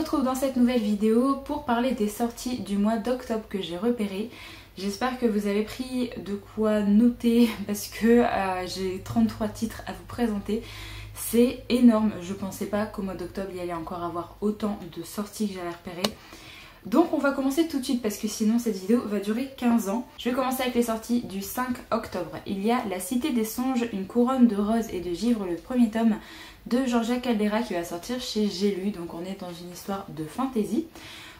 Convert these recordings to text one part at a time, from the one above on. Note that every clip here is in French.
retrouve dans cette nouvelle vidéo pour parler des sorties du mois d'octobre que j'ai repérées. J'espère que vous avez pris de quoi noter parce que j'ai 33 titres à vous présenter. C'est énorme, je pensais pas qu'au mois d'octobre il y allait encore avoir autant de sorties que j'allais repérer. Donc on va commencer tout de suite parce que sinon cette vidéo va durer 15 ans. Je vais commencer avec les sorties du 5 octobre. Il y a La Cité des Songes, une couronne de roses et de givre, le premier tome de Georgia Caldera qui va sortir chez J'ai lu. Donc on est dans une histoire de fantasy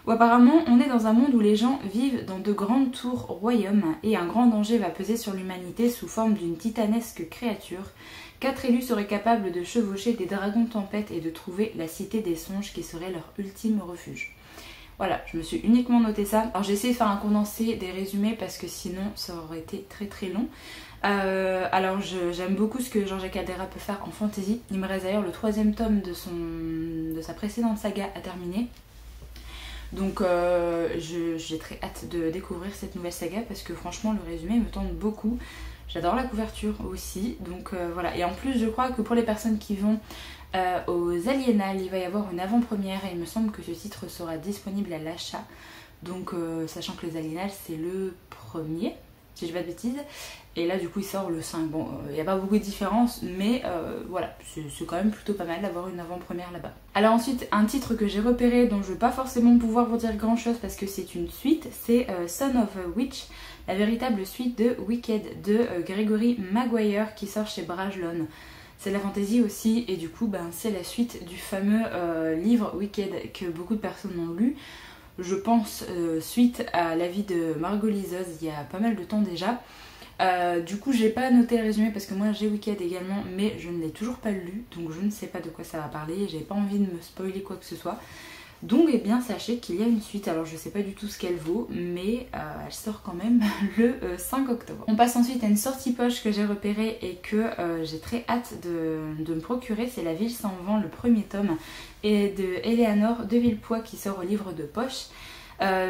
où apparemment on est dans un monde où les gens vivent dans de grandes tours royaumes et un grand danger va peser sur l'humanité sous forme d'une titanesque créature. 4 élus seraient capables de chevaucher des dragons tempêtes et de trouver la Cité des Songes qui serait leur ultime refuge. Voilà, je me suis uniquement noté ça. Alors j'ai essayé de faire un condensé des résumés parce que sinon ça aurait été très long. Alors j'aime beaucoup ce que Georgia Caldera peut faire en fantasy. Il me reste d'ailleurs le 3e tome de sa précédente saga à terminer. Donc j'ai très hâte de découvrir cette nouvelle saga parce que franchement le résumé me tente beaucoup. J'adore la couverture aussi, donc voilà. Et en plus je crois que pour les personnes qui vont aux Aliénales, il va y avoir une avant-première et il me semble que ce titre sera disponible à l'achat. Donc sachant que les Aliénales c'est le premier, si je dis pas de bêtises. Et là du coup il sort le 5. Bon, il n'y a pas beaucoup de différence, mais voilà, c'est quand même plutôt pas mal d'avoir une avant-première là-bas. Alors ensuite, un titre que j'ai repéré dont je vais pas forcément pouvoir vous dire grand chose parce que c'est une suite, c'est Son of a Witch, la véritable suite de Wicked de Gregory Maguire qui sort chez Brajlon. C'est de la fantasy aussi et du coup c'est la suite du fameux livre Wicked que beaucoup de personnes ont lu. Je pense suite à la vie de Margot Lizoz il y a pas mal de temps déjà. Du coup j'ai pas noté le résumé parce que moi j'ai Wicked également mais je ne l'ai toujours pas lu donc je ne sais pas de quoi ça va parler, j'avais pas envie de me spoiler quoi que ce soit. Donc eh bien sachez qu'il y a une suite, alors je sais pas du tout ce qu'elle vaut mais elle sort quand même le 5 octobre. On passe ensuite à une sortie poche que j'ai repérée et que j'ai très hâte de me procurer, c'est La Ville sans vent, le premier tome et de Eleanor de Villepoix qui sort au livre de poche.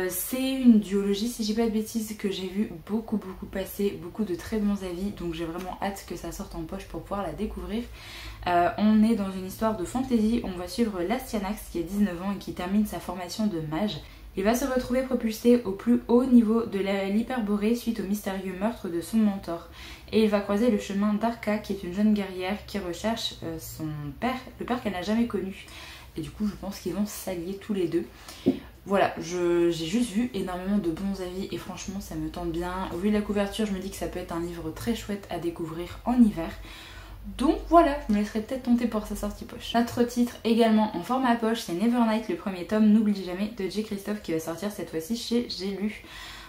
C'est une duologie si j'ai pas de bêtises que j'ai vu beaucoup passer, beaucoup de très bons avis, donc j'ai vraiment hâte que ça sorte en poche pour pouvoir la découvrir. On est dans une histoire de fantasy, on va suivre Lastianax qui a 19 ans et qui termine sa formation de mage. Il va se retrouver propulsé au plus haut niveau de l'Hyperborée suite au mystérieux meurtre de son mentor. Et il va croiser le chemin d'Arca qui est une jeune guerrière qui recherche son père, le père qu'elle n'a jamais connu. Et du coup je pense qu'ils vont s'allier tous les deux. Voilà, j'ai juste vu énormément de bons avis et franchement ça me tente bien. Au vu de la couverture je me dis que ça peut être un livre très chouette à découvrir en hiver. Donc voilà, je me laisserai peut-être tenter pour sa sortie poche. Notre titre également en format poche, c'est Nevernight, le premier tome, n'oublie jamais, de J. Christophe qui va sortir cette fois-ci chez J'ai lu.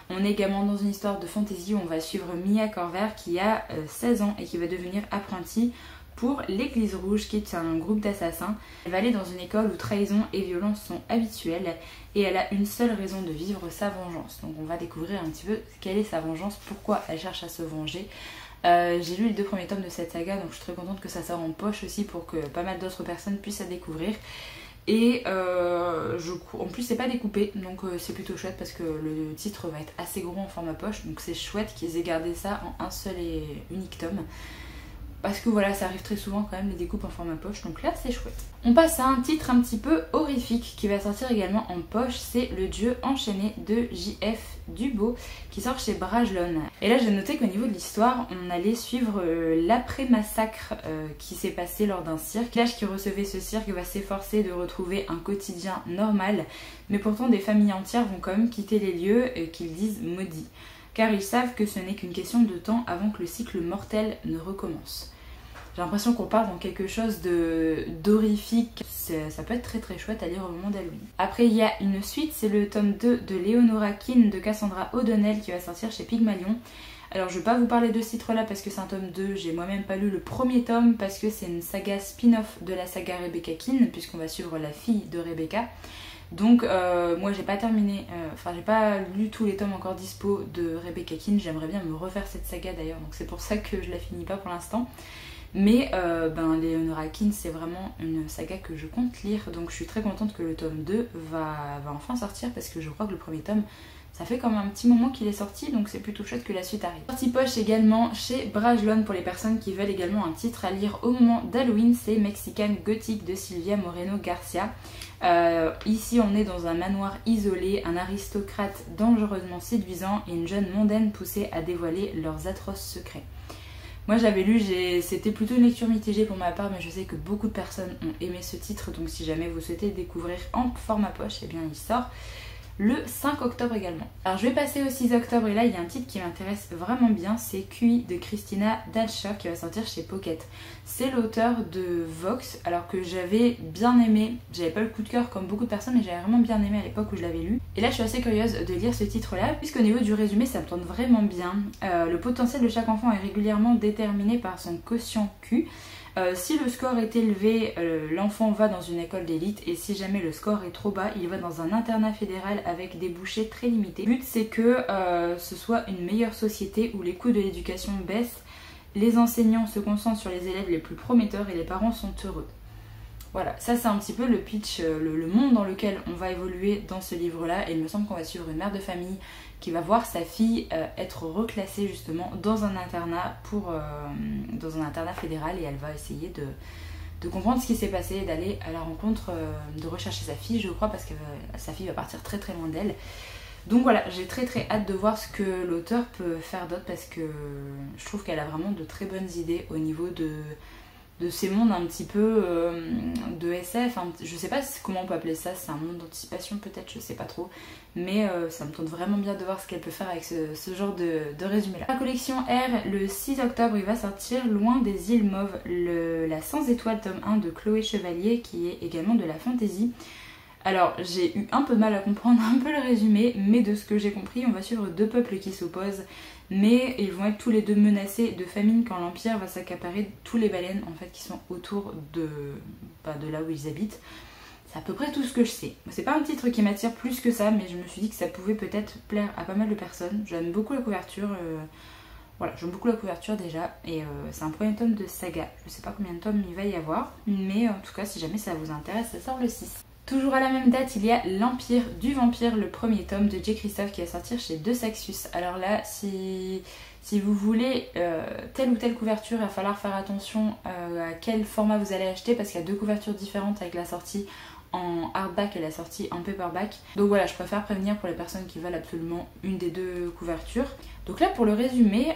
On est également dans une histoire de fantasy où on va suivre Mia Corvair qui a 16 ans et qui va devenir apprentie pour l'Église Rouge qui est un groupe d'assassins. Elle va aller dans une école où trahison et violence sont habituelles et elle a une seule raison de vivre, sa vengeance. Donc on va découvrir un petit peu quelle est sa vengeance, pourquoi elle cherche à se venger. J'ai lu les 2 premiers tomes de cette saga donc je suis très contente que ça sorte en poche aussi pour que pas mal d'autres personnes puissent la découvrir. Et en plus c'est pas découpé donc c'est plutôt chouette parce que le titre va être assez gros en format poche donc c'est chouette qu'ils aient gardé ça en un seul et unique tome. Parce que voilà, ça arrive très souvent quand même les découpes en format poche, donc là c'est chouette. On passe à un titre un petit peu horrifique qui va sortir également en poche, c'est Le Dieu enchaîné de J.F. Dubo qui sort chez Brajlon. Et là j'ai noté qu'au niveau de l'histoire, on allait suivre l'après-massacre qui s'est passé lors d'un cirque. L'âge qui recevait ce cirque va s'efforcer de retrouver un quotidien normal, mais pourtant des familles entières vont quand même quitter les lieux qu'ils disent maudits. Car ils savent que ce n'est qu'une question de temps avant que le cycle mortel ne recommence. J'ai l'impression qu'on parle dans quelque chose d'horrifique. Ça peut être très chouette à lire au moment d'Halloween. Après il y a une suite, c'est le tome 2 de Leonora Keane de Cassandra O'Donnell qui va sortir chez Pygmalion. Alors je vais pas vous parler de ce titre là parce que c'est un tome 2, j'ai moi-même pas lu le premier tome parce que c'est une saga spin-off de la saga Rebecca Keane puisqu'on va suivre la fille de Rebecca. Donc moi j'ai pas terminé, j'ai pas lu tous les tomes encore dispo de Rebecca Keane, j'aimerais bien me refaire cette saga d'ailleurs donc c'est pour ça que je la finis pas pour l'instant. Mais Leonora Keane c'est vraiment une saga que je compte lire donc je suis très contente que le tome 2 va enfin sortir parce que je crois que le premier tome ça fait comme un petit moment qu'il est sorti, donc c'est plutôt chouette que la suite arrive. Sortie poche également chez Brajlon pour les personnes qui veulent également un titre à lire au moment d'Halloween, c'est Mexican Gothic de Silvia Moreno Garcia. Ici on est dans un manoir isolé, un aristocrate dangereusement séduisant et une jeune mondaine poussée à dévoiler leurs atroces secrets. Moi j'avais lu, c'était plutôt une lecture mitigée pour ma part, mais je sais que beaucoup de personnes ont aimé ce titre, donc si jamais vous souhaitez le découvrir en format poche, eh bien il sort le 5 octobre également. Alors je vais passer au 6 octobre et là il y a un titre qui m'intéresse vraiment bien, c'est QI de Christina Dalcher qui va sortir chez Pocket. C'est l'auteur de Vox, alors que j'avais bien aimé, j'avais pas le coup de cœur comme beaucoup de personnes, mais j'avais vraiment bien aimé à l'époque où je l'avais lu. Et là je suis assez curieuse de lire ce titre là, puisqu'au niveau du résumé ça me tente vraiment bien. Le potentiel de chaque enfant est régulièrement déterminé par son quotient Q. Si le score est élevé, l'enfant va dans une école d'élite, et si jamais le score est trop bas, il va dans un internat fédéral avec des débouchés très limités. Le but c'est que ce soit une meilleure société où les coûts de l'éducation baissent, les enseignants se concentrent sur les élèves les plus prometteurs et les parents sont heureux. Voilà, ça c'est un petit peu le pitch, le monde dans lequel on va évoluer dans ce livre-là, et il me semble qu'on va suivre une mère de famille qui va voir sa fille être reclassée justement dans un internat dans un internat fédéral, et elle va essayer de comprendre ce qui s'est passé, d'aller à la rencontre, de rechercher sa fille, je crois, parce que sa fille va partir très très loin d'elle. Donc voilà, j'ai très très hâte de voir ce que l'auteur peut faire d'autre, parce que je trouve qu'elle a vraiment de très bonnes idées au niveau de ces mondes un petit peu de SF, hein. Je sais pas comment on peut appeler ça, c'est un monde d'anticipation peut-être, je sais pas trop, mais ça me tente vraiment bien de voir ce qu'elle peut faire avec ce genre de résumé là. La collection R, le 6 octobre, il va sortir Loin des îles Mauves, la Sans étoiles tome 1 de Chloé Chevalier, qui est également de la fantasy. Alors j'ai eu un peu de mal à comprendre un peu le résumé, mais de ce que j'ai compris, on va suivre deux peuples qui s'opposent, mais ils vont être tous les deux menacés de famine quand l'Empire va s'accaparer tous les baleines en fait qui sont autour de là où ils habitent. C'est à peu près tout ce que je sais. C'est pas un titre qui m'attire plus que ça, mais je me suis dit que ça pouvait peut-être plaire à pas mal de personnes. J'aime beaucoup la couverture, voilà, j'aime beaucoup la couverture déjà, et c'est un premier tome de saga. Je sais pas combien de tomes il va y avoir, mais en tout cas si jamais ça vous intéresse, ça sort le 6. Toujours à la même date, il y a L'Empire du Vampire, le premier tome de J. Christophe qui va sortir chez De Saxus. Alors là, si vous voulez telle ou telle couverture, il va falloir faire attention à quel format vous allez acheter, parce qu'il y a deux couvertures différentes avec la sortie en hardback et la sortie en paperback. Donc voilà, je préfère prévenir pour les personnes qui veulent absolument une des deux couvertures. Donc là, pour le résumé,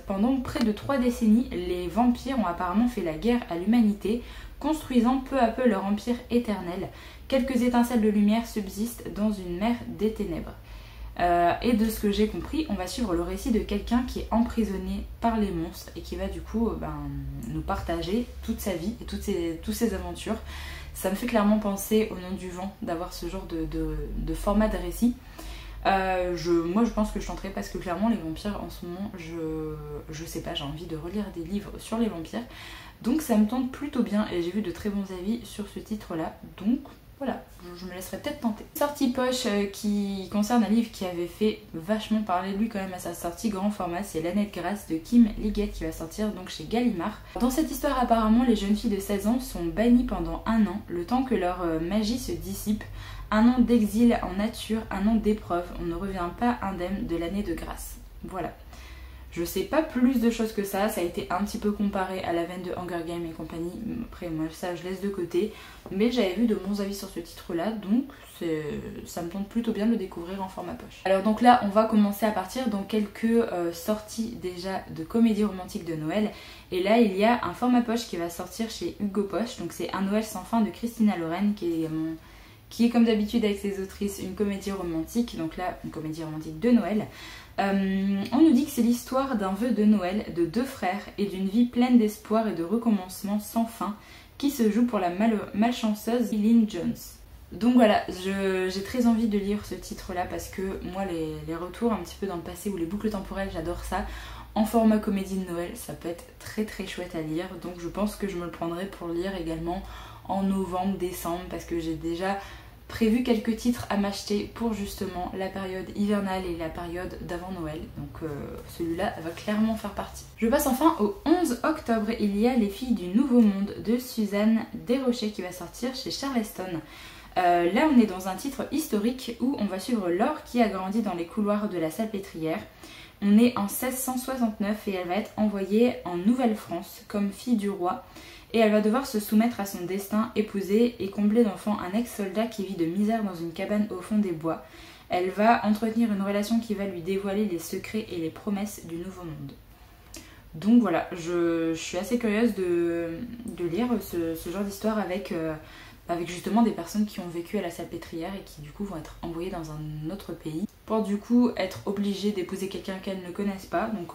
pendant près de 3 décennies, les vampires ont apparemment fait la guerre à l'humanité, construisant peu à peu leur empire éternel. Quelques étincelles de lumière subsistent dans une mer des ténèbres. Et de ce que j'ai compris, on va suivre le récit de quelqu'un qui est emprisonné par les monstres et qui va du coup nous partager toute sa vie et toutes ses aventures. Ça me fait clairement penser au Nom du Vent d'avoir ce genre de format de récit. Moi je pense que je tenterai, parce que clairement les vampires en ce moment, je sais pas, j'ai envie de relire des livres sur les vampires. Donc ça me tente plutôt bien et j'ai vu de très bons avis sur ce titre là. Donc voilà, je me laisserai peut-être tenter. Sortie poche qui concerne un livre qui avait fait vachement parler de lui quand même à sa sortie grand format, c'est L'Année de grâce de Kim Liggett qui va sortir donc chez Gallimard. Dans cette histoire, apparemment les jeunes filles de 16 ans sont bannies pendant 1 an, le temps que leur magie se dissipe. 1 an d'exil en nature, 1 an d'épreuve, on ne revient pas indemne de l'année de grâce. Voilà. Je sais pas plus de choses que ça a été un petit peu comparé à la veine de Hunger Games et compagnie. Après moi ça je laisse de côté, mais j'avais vu de bons avis sur ce titre là, donc ça me tente plutôt bien de le découvrir en format poche. Alors donc là on va commencer à partir dans quelques sorties déjà de comédie romantique de Noël, et là il y a un format poche qui va sortir chez Hugo Poche, donc c'est Un Noël sans fin de Christina Loren, qui est comme d'habitude avec ses autrices une comédie romantique, donc là une comédie romantique de Noël. On nous dit que c'est l'histoire d'un vœu de Noël de 2 frères et d'une vie pleine d'espoir et de recommencement sans fin qui se joue pour la malchanceuse Lynn Jones. Donc voilà, j'ai très envie de lire ce titre là, parce que moi les retours un petit peu dans le passé ou les boucles temporelles, j'adore ça. En format comédie de Noël, ça peut être très très chouette à lire, donc je pense que je me le prendrai pour lire également en novembre, décembre, parce que j'ai déjà prévu quelques titres à m'acheter pour justement la période hivernale et la période d'avant Noël, donc celui-là va clairement faire partie. Je passe enfin au 11 octobre, il y a Les filles du nouveau monde de Suzanne Desrochers qui va sortir chez Charleston. Là on est dans un titre historique où on va suivre Laure qui a grandi dans les couloirs de la Salpêtrière. On est en 1669 et elle va être envoyée en Nouvelle-France comme fille du roi. Et elle va devoir se soumettre à son destin, épouser et combler d'enfants un ex-soldat qui vit de misère dans une cabane au fond des bois. Elle va entretenir une relation qui va lui dévoiler les secrets et les promesses du nouveau monde. Donc voilà, je suis assez curieuse de lire ce genre d'histoire avec justement des personnes qui ont vécu à la Salpêtrière et qui du coup vont être envoyées dans un autre pays pour du coup être obligées d'épouser quelqu'un qu'elles ne connaissent pas. Donc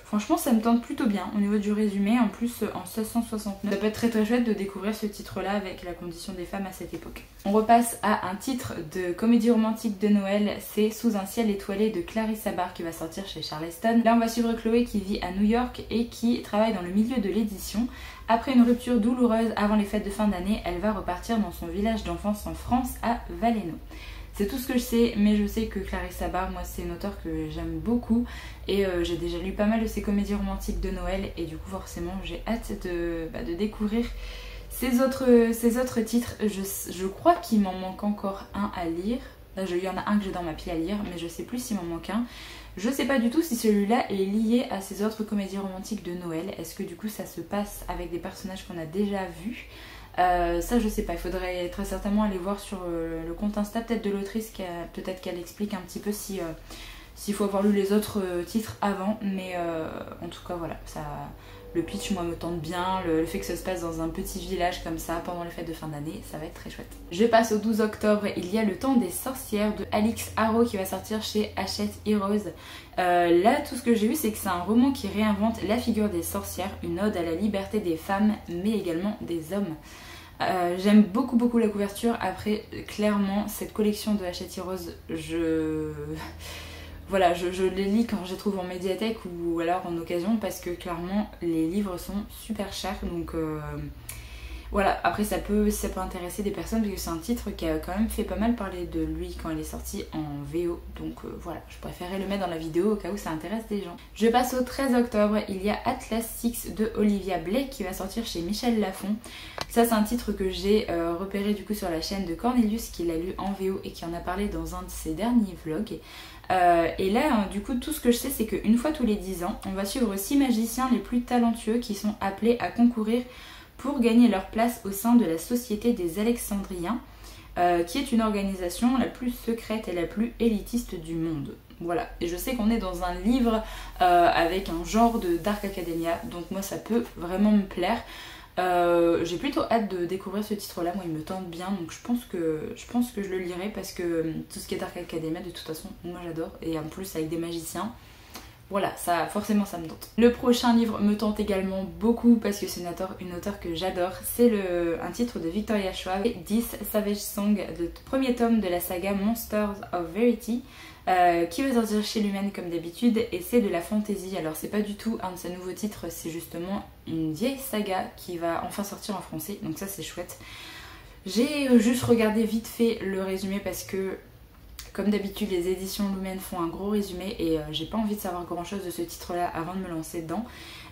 franchement ça me tente plutôt bien au niveau du résumé. En plus en 1669 ça peut être très très chouette de découvrir ce titre là avec la condition des femmes à cette époque. On repasse à un titre de comédie romantique de Noël, c'est Sous un ciel étoilé de Clarissa Barr qui va sortir chez Charleston. Là on va suivre Chloé qui vit à New York et qui travaille dans le milieu de l'édition. Après une rupture douloureuse avant les fêtes de fin d'année, elle va repartir dans son village d'enfance en France à Valeno. C'est tout ce que je sais, mais je sais que Clarissa Barr, moi c'est une auteure que j'aime beaucoup et j'ai déjà lu pas mal de ses comédies romantiques de Noël et du coup forcément j'ai hâte de découvrir ces autres titres. Je crois qu'il m'en manque encore un à lire. Là, il y en a un que j'ai dans ma pile à lire, mais je sais plus s'il m'en manque un. Je sais pas du tout si celui-là est lié à ces autres comédies romantiques de Noël. Est-ce que du coup ça se passe avec des personnages qu'on a déjà vus? Ça je sais pas, il faudrait très certainement aller voir sur le compte Insta peut-être de l'autrice, peut-être qu'elle explique un petit peu s'il faut avoir lu les autres titres avant, mais en tout cas voilà, le pitch moi me tente bien, le fait que ça se passe dans un petit village comme ça pendant les fêtes de fin d'année, ça va être très chouette. Je passe au 12 octobre, il y a Le Temps des sorcières de Alix Harrow qui va sortir chez Hachette Heroes. Là tout ce que j'ai vu c'est que c'est un roman qui réinvente la figure des sorcières, une ode à la liberté des femmes mais également des hommes. J'aime beaucoup la couverture. Après clairement cette collection de Hachette Heroes voilà, je les lis quand je les trouve en médiathèque ou alors en occasion parce que clairement les livres sont super chers, donc voilà. Après ça peut intéresser des personnes parce que c'est un titre qui a quand même fait pas mal parler de lui quand il est sorti en VO, donc voilà, je préférais le mettre dans la vidéo au cas où ça intéresse des gens. Je passe au 13 octobre, il y a Atlas Six de Olivia Blake qui va sortir chez Michel Lafon. Ça c'est un titre que j'ai repéré du coup sur la chaîne de Cornelius qui l'a lu en VO et qui en a parlé dans un de ses derniers vlogs. Et là du coup tout ce que je sais c'est qu'une fois tous les 10 ans on va suivre 6 magiciens les plus talentueux qui sont appelés à concourir pour gagner leur place au sein de la Société des Alexandriens, qui est une organisation la plus secrète et la plus élitiste du monde. Voilà, et je sais qu'on est dans un livre avec un genre de Dark Academia, donc moi ça peut vraiment me plaire. J'ai plutôt hâte de découvrir ce titre là, moi il me tente bien, donc je pense que je le lirai parce que tout ce qui est Dark Academia de toute façon moi j'adore, et en plus avec des magiciens, voilà, ça forcément ça me tente. Le prochain livre me tente également beaucoup parce que c'est une auteure que j'adore, c'est un titre de Victoria Schwab, 10 Savage Song, le premier tome de la saga Monsters of Verity, qui va sortir chez Lumen comme d'habitude, et c'est de la fantasy. Alors c'est pas du tout un de ses nouveaux titres, c'est justement une vieille saga qui va enfin sortir en français, donc ça c'est chouette. J'ai juste regardé vite fait le résumé parce que comme d'habitude les éditions Lumen font un gros résumé et j'ai pas envie de savoir grand chose de ce titre là avant de me lancer dedans.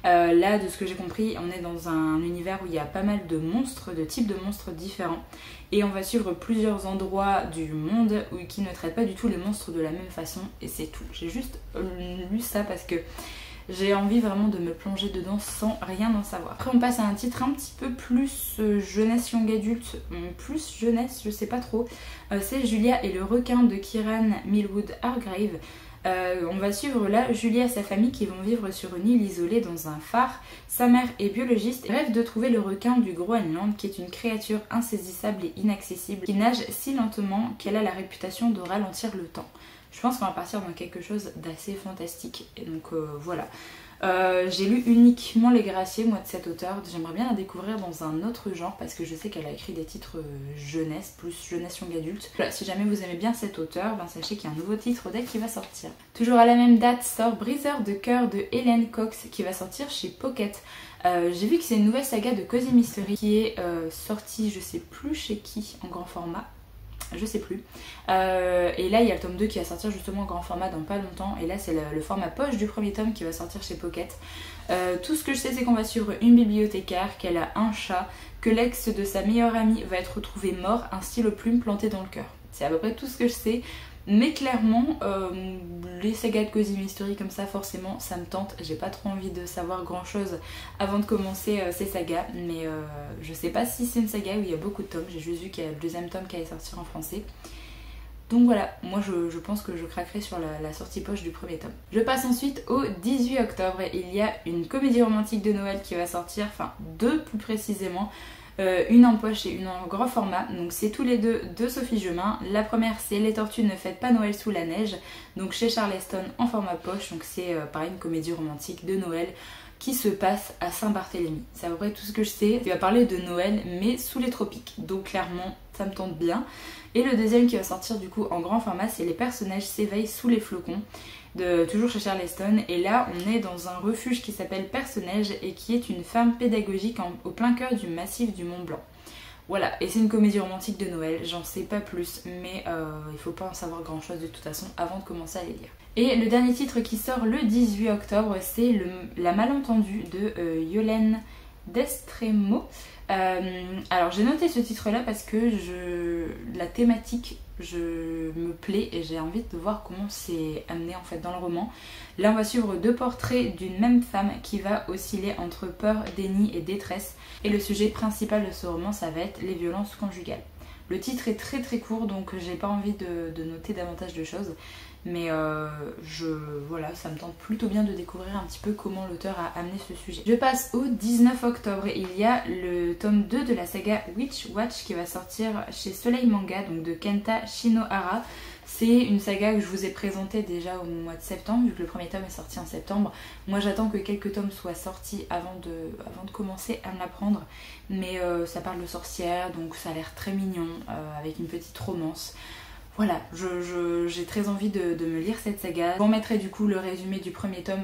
Là de ce que j'ai compris on est dans un univers où il y a pas mal de monstres, de types de monstres différents, et on va suivre plusieurs endroits du monde qui ne traitent pas du tout les monstres de la même façon, et c'est tout. J'ai juste lu ça parce que j'ai envie vraiment de me plonger dedans sans rien en savoir. Après on passe à un titre un petit peu plus jeunesse young adulte, plus jeunesse je sais pas trop, c'est Julia et le requin de Kieran Millwood Hargrave. On va suivre là Julia et sa famille qui vont vivre sur une île isolée dans un phare. Sa mère est biologiste et rêve de trouver le requin du Groenland, qui est une créature insaisissable et inaccessible qui nage si lentement qu'elle a la réputation de ralentir le temps. Je pense qu'on va partir dans quelque chose d'assez fantastique, et donc voilà. J'ai lu uniquement Les Graciés moi de cette auteure, j'aimerais bien la découvrir dans un autre genre parce que je sais qu'elle a écrit des titres jeunesse, plus jeunesse young adulte. Voilà, si jamais vous aimez bien cette auteure, ben sachez qu'il y a un nouveau titre dès qu'il va sortir. Toujours à la même date sort Briseur de cœur de Hélène Cox qui va sortir chez Pocket. J'ai vu que c'est une nouvelle saga de Cozy Mystery qui est sortie je sais plus chez qui en grand format. je sais plus. Et là il y a le tome 2 qui va sortir justement en grand format dans pas longtemps, et là c'est le format poche du premier tome qui va sortir chez Pocket. Tout ce que je sais, c'est qu'on va suivre une bibliothécaire, qu'elle a un chat, que l'ex de sa meilleure amie va être retrouvé mort, un stylo plume planté dans le cœur. C'est à peu près tout ce que je sais. Mais clairement, les sagas de Cozy Mystery comme ça, forcément, ça me tente. J'ai pas trop envie de savoir grand chose avant de commencer ces sagas. Mais je sais pas si c'est une saga où il y a beaucoup de tomes. J'ai juste vu qu'il y a le deuxième tome qui allait sortir en français. Donc voilà, moi je pense que je craquerai sur la sortie poche du premier tome. Je passe ensuite au 18 octobre. Il y a une comédie romantique de Noël qui va sortir, enfin deux plus précisément. Une en poche et une en grand format, donc c'est tous les deux de Sophie Gemin. La première c'est Les Tortues ne fêtent pas Noël sous la neige, donc chez Charleston en format poche, donc c'est pareil une comédie romantique de Noël qui se passe à Saint-Barthélemy. C'est à peu près tout ce que je sais. Il va parler de Noël mais sous les tropiques, donc clairement ça me tente bien. Et le deuxième qui va sortir du coup en grand format, c'est Les personnages s'éveillent sous les flocons, toujours chez Charleston. Et là on est dans un refuge qui s'appelle Personnage et qui est une ferme pédagogique au plein cœur du massif du Mont Blanc. Voilà, et c'est une comédie romantique de Noël, j'en sais pas plus, mais il faut pas en savoir grand chose de toute façon avant de commencer à les lire. Et le dernier titre qui sort le 18 octobre, c'est La Malentendue de Yolène Destremo. Alors j'ai noté ce titre là parce que la thématique me plaît et j'ai envie de voir comment c'est amené en fait dans le roman. Là on va suivre deux portraits d'une même femme qui va osciller entre peur, déni et détresse, et le sujet principal de ce roman ça va être les violences conjugales. Le titre est très très court donc j'ai pas envie de noter davantage de choses, mais voilà, ça me tente plutôt bien de découvrir un petit peu comment l'auteur a amené ce sujet. Je passe au 19 octobre, il y a le tome 2 de la saga Witch Watch qui va sortir chez Soleil Manga, donc de Kenta Shinohara. C'est une saga que je vous ai présentée déjà au mois de septembre, vu que le premier tome est sorti en septembre. Moi j'attends que quelques tomes soient sortis avant de commencer à me la prendre. Mais ça parle de sorcières, donc ça a l'air très mignon, avec une petite romance. Voilà, j'ai très envie de me lire cette saga. Je vous remettrai du coup le résumé du premier tome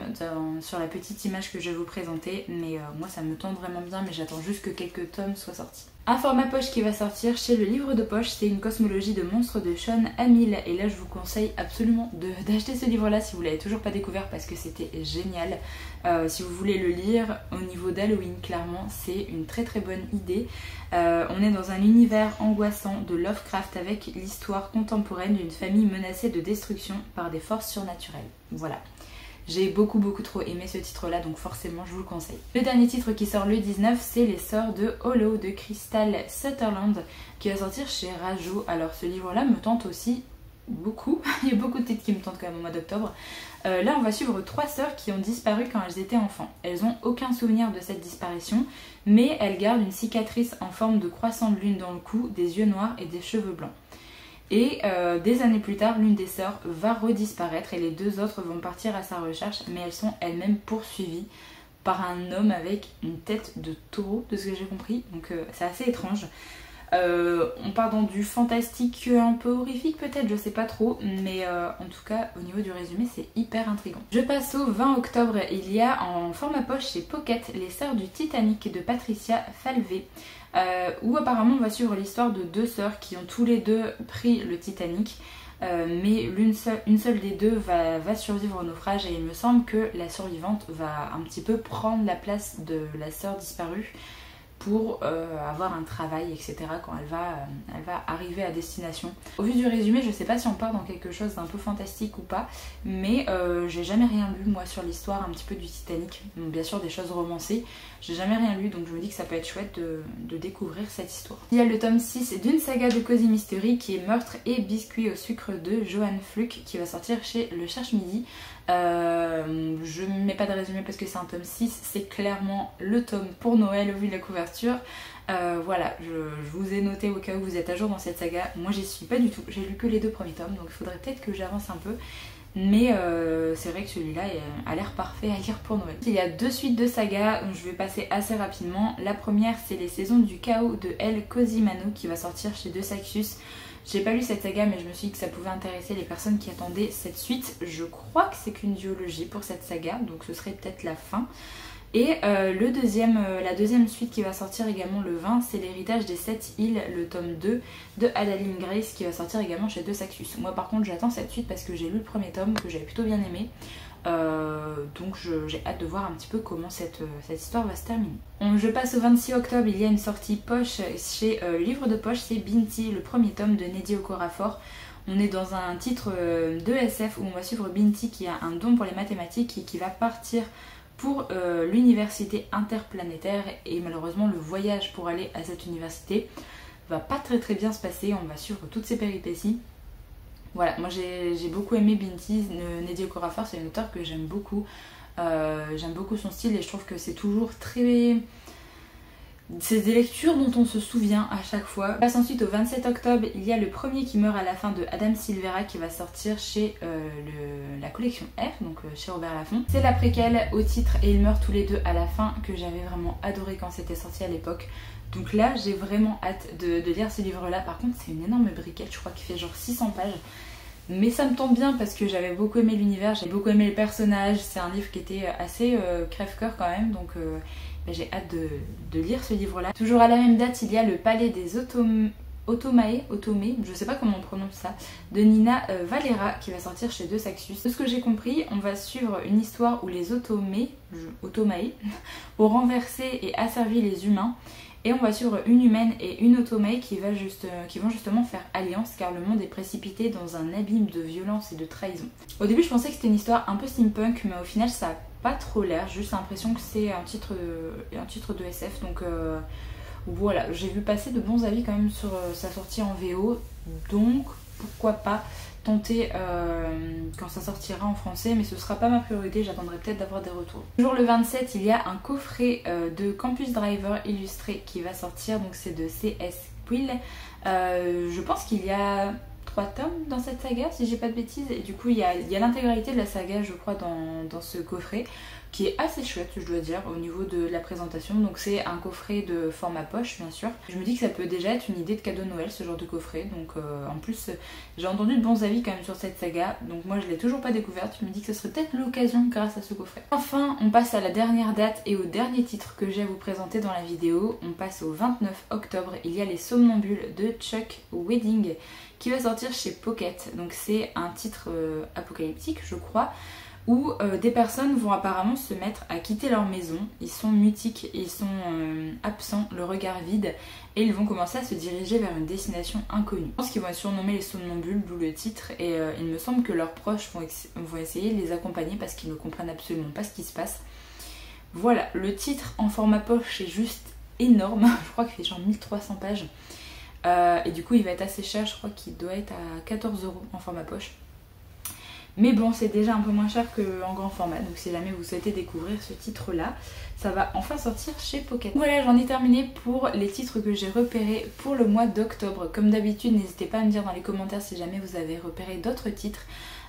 sur la petite image que je vais vous présenter. Mais moi ça me tente vraiment bien, mais j'attends juste que quelques tomes soient sortis. Un format poche qui va sortir chez le livre de poche, c'est une cosmologie de monstres de Sean Hamill. Et là je vous conseille absolument d'acheter ce livre là si vous l'avez toujours pas découvert parce que c'était génial. Si vous voulez le lire au niveau d'Halloween, clairement c'est une très très bonne idée. On est dans un univers angoissant de Lovecraft avec l'histoire contemporaine d'une famille menacée de destruction par des forces surnaturelles. Voilà. J'ai beaucoup trop aimé ce titre là, donc forcément je vous le conseille. Le dernier titre qui sort le 19, c'est Les Sœurs de Hollow de Crystal Sutherland qui va sortir chez Rajo. Alors ce livre là me tente aussi beaucoup, il y a beaucoup de titres qui me tentent quand même au mois d'octobre. Là on va suivre trois sœurs qui ont disparu quand elles étaient enfants. Elles n'ont aucun souvenir de cette disparition, mais elles gardent une cicatrice en forme de croissant de lune dans le cou, des yeux noirs et des cheveux blancs. Et des années plus tard, l'une des sœurs va redisparaître et les deux autres vont partir à sa recherche, mais elles sont elles-mêmes poursuivies par un homme avec une tête de taureau, de ce que j'ai compris, donc c'est assez étrange. On part dans du fantastique un peu horrifique peut-être, je sais pas trop, mais en tout cas au niveau du résumé c'est hyper intriguant. Je passe au 20 octobre, il y a en format poche chez Pocket Les Sœurs du Titanic de Patricia Falvey, où apparemment on va suivre l'histoire de deux sœurs qui ont tous les deux pris le Titanic, mais une seule des deux va survivre au naufrage, et il me semble que la survivante va un petit peu prendre la place de la sœur disparue pour avoir un travail, etc. quand elle va arriver à destination. Au vu du résumé, je sais pas si on part dans quelque chose d'un peu fantastique ou pas, mais j'ai jamais rien lu moi sur l'histoire un petit peu du Titanic. Donc, bien sûr des choses romancées, j'ai jamais rien lu, donc je me dis que ça peut être chouette de découvrir cette histoire. Il y a le tome 6 d'une saga de Cozy Mystery qui est Meurtre et biscuits au sucre de Johan Fluck qui va sortir chez Le Cherche Midi. Je ne mets pas de résumé parce que c'est un tome 6, c'est clairement le tome pour Noël au vu de la couverture. Voilà, je vous ai noté au cas où vous êtes à jour dans cette saga. Moi j'y suis pas du tout, j'ai lu que les deux premiers tomes, donc il faudrait peut-être que j'avance un peu. Mais c'est vrai que celui-là a l'air parfait à lire pour Noël. Il y a deux suites de sagas, donc je vais passer assez rapidement. La première c'est Les Saisons du Chaos de El Cossimano qui va sortir chez De Saxus. J'ai pas lu cette saga mais je me suis dit que ça pouvait intéresser les personnes qui attendaient cette suite. Je crois que c'est qu'une duologie pour cette saga, donc ce serait peut-être la fin. Et la deuxième suite qui va sortir également le 20, c'est l'héritage des 7 îles, le tome 2 de Adaline Grace qui va sortir également chez De Saxus. Moi par contre j'attends cette suite parce que j'ai lu le premier tome que j'avais plutôt bien aimé. Donc j'ai hâte de voir un petit peu comment cette histoire va se terminer. Je passe au 26 octobre, il y a une sortie poche chez Livre de Poche, c'est Binti, le premier tome de Nnedi Okorafor. On est dans un titre de SF où on va suivre Binti qui a un don pour les mathématiques et qui va partir pour l'université interplanétaire, et malheureusement le voyage pour aller à cette université va pas très bien se passer, on va suivre toutes ces péripéties. Voilà, moi j'ai beaucoup aimé Binti, Nnedi Okorafor, c'est une auteure que j'aime beaucoup son style et je trouve que c'est toujours très... C'est des lectures dont on se souvient à chaque fois. On passe ensuite au 27 octobre, il y a Le premier qui meurt à la fin de Adam Silvera qui va sortir chez la collection F, donc chez Robert Laffont. C'est la préquelle au titre Et ils meurent tous les deux à la fin que j'avais vraiment adoré quand c'était sorti à l'époque. Donc là j'ai vraiment hâte de lire ce livre là. Par contre c'est une énorme briquette, je crois qu'il fait genre 600 pages. Mais ça me tombe bien parce que j'avais beaucoup aimé l'univers, j'ai beaucoup aimé les personnages. C'est un livre qui était assez crève-cœur quand même, donc j'ai hâte de lire ce livre-là. Toujours à la même date, il y a Le Palais des Otomae, je sais pas comment on prononce ça, de Nina Valera qui va sortir chez De Saxus. De ce que j'ai compris, on va suivre une histoire où les Otomae ont renversé et asservi les humains. Et on va suivre une humaine et une Otomae qui vont justement faire alliance car le monde est précipité dans un abîme de violence et de trahison. Au début je pensais que c'était une histoire un peu steampunk, mais au final ça a pas trop l'air, juste l'impression que c'est un titre de SF, donc voilà, j'ai vu passer de bons avis quand même sur sa sortie en VO, donc pourquoi pas tenter quand ça sortira en français, mais ce sera pas ma priorité, j'attendrai peut-être d'avoir des retours. Toujours le 27, il y a un coffret de Campus Driver illustré qui va sortir, donc c'est de C.S. Quill. Je pense qu'il y a 3 tomes dans cette saga si j'ai pas de bêtises, et du coup il y a l'intégralité de la saga je crois dans ce coffret qui est assez chouette je dois dire au niveau de la présentation. Donc c'est un coffret de format poche bien sûr. Je me dis que ça peut déjà être une idée de cadeau de Noël ce genre de coffret, donc en plus j'ai entendu de bons avis quand même sur cette saga, donc moi je l'ai toujours pas découverte, je me dis que ce serait peut-être l'occasion grâce à ce coffret. Enfin on passe à la dernière date et au dernier titre que j'ai à vous présenter dans la vidéo. On passe au 29 octobre, il y a Les Somnambules de Chuck Wedding qui va sortir chez Pocket. Donc c'est un titre apocalyptique je crois, où des personnes vont apparemment se mettre à quitter leur maison. Ils sont mutiques, ils sont absents, le regard vide, et ils vont commencer à se diriger vers une destination inconnue. Je pense qu'ils vont être surnommés les somnambules, d'où le titre, et il me semble que leurs proches vont essayer de les accompagner parce qu'ils ne comprennent absolument pas ce qui se passe. Voilà, le titre en format poche est juste énorme, je crois qu'il fait genre 1300 pages. Et du coup il va être assez cher, je crois qu'il doit être à 14 € en format poche. Mais bon, c'est déjà un peu moins cher qu'en grand format, donc si jamais vous souhaitez découvrir ce titre là, ça va enfin sortir chez Pocket. Voilà, j'en ai terminé pour les titres que j'ai repérés pour le mois d'octobre. Comme d'habitude, n'hésitez pas à me dire dans les commentaires si jamais vous avez repéré d'autres titres.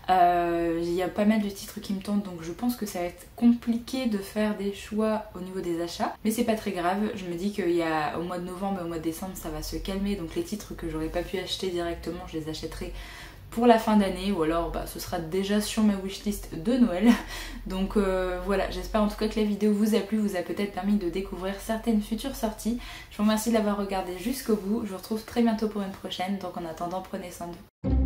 Il y a pas mal de titres qui me tentent, donc je pense que ça va être compliqué de faire des choix au niveau des achats, mais c'est pas très grave. Je me dis qu'au mois de novembre et au mois de décembre ça va se calmer, donc les titres que j'aurais pas pu acheter directement je les achèterai pour la fin d'année, ou alors ce sera déjà sur ma wishlist de Noël. Donc voilà, j'espère en tout cas que la vidéo vous a plu, vous a peut-être permis de découvrir certaines futures sorties. Je vous remercie de l'avoir regardé jusqu'au bout, je vous retrouve très bientôt pour une prochaine, donc en attendant prenez soin de vous.